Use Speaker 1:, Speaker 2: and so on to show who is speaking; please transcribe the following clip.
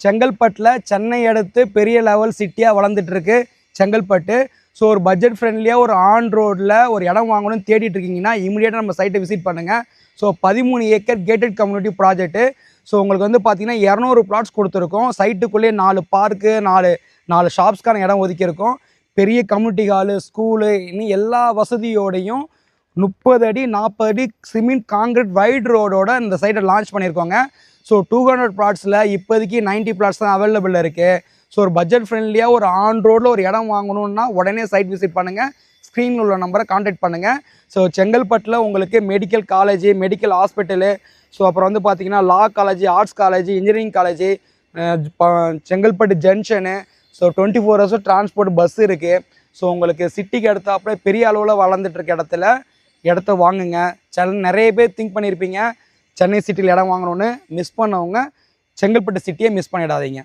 Speaker 1: செங்கல்பட்டில் சென்னை அடுத்து பெரிய லெவல் சிட்டியாக வளர்ந்துட்டு இருக்கு செங்கல்பட்டு. ஸோ ஒரு பட்ஜெட் ஃப்ரெண்ட்லியாக ஒரு ஆன் ரோடில் ஒரு இடம் வாங்கணும்னு தேடிட்டு இருக்கீங்கன்னா இமீடியட்டாக நம்ம சைட்டை விசிட் பண்ணுங்கள். So 13 acre gated community project. So உங்களுக்கு வந்து பார்த்தீங்கன்னா 200 பிளாட்ஸ் கொடுத்துருக்கோம். சைட்டுக்குள்ளேயே 4 பார்க்கு, 4 ஷாப்ஸ்க்கான இடம் ஒதுக்கியிருக்கோம். பெரிய கம்யூனிட்டி ஹாலு, ஸ்கூலு, இன்னும் எல்லா வசதியோடையும் 30 அடி 40 அடி சிமெண்ட் காங்கிரீட் வைட் ரோடோட இந்த சைட்டை லான்ச் பண்ணியிருக்கோங்க. ஸோ 200 பிளாட்ஸில் இப்போதைக்கு 90 பிளாட்ஸ் தான் அவைலபிள் இருக்குது. ஸோ ஒரு பட்ஜெட் ஃப்ரெண்ட்லியாக ஒரு ஆன் ரோடில் ஒரு இடம் வாங்கணுன்னா உடனே சைட் விசிட் பண்ணுங்கள். ஸ்க்ரீனில் உள்ள நம்பரை கான்டாக்ட் பண்ணுங்கள். ஸோ செங்கல்பட்டில் உங்களுக்கு medical college, medical hospital, so அப்புறம் வந்து பார்த்திங்கன்னா law college, arts college, engineering college, Chengalpattu junction, so 24 ஹவர்ஸும் டிரான்ஸ்போர்ட் பஸ் இருக்குது. ஸோ உங்களுக்கு சிட்டிக்கு அடுத்தாப்புல பெரிய அளவில் வளர்ந்துட்டுருக்க இடத்த வாங்குங்க. நிறைய பேர் திங்க் பண்ணியிருப்பீங்க சென்னை சிட்டியில் இடம் வாங்கணுன்னு. மிஸ் பண்ணவங்க செங்கல்பட்டு சிட்டியை மிஸ் பண்ணிடாதீங்க.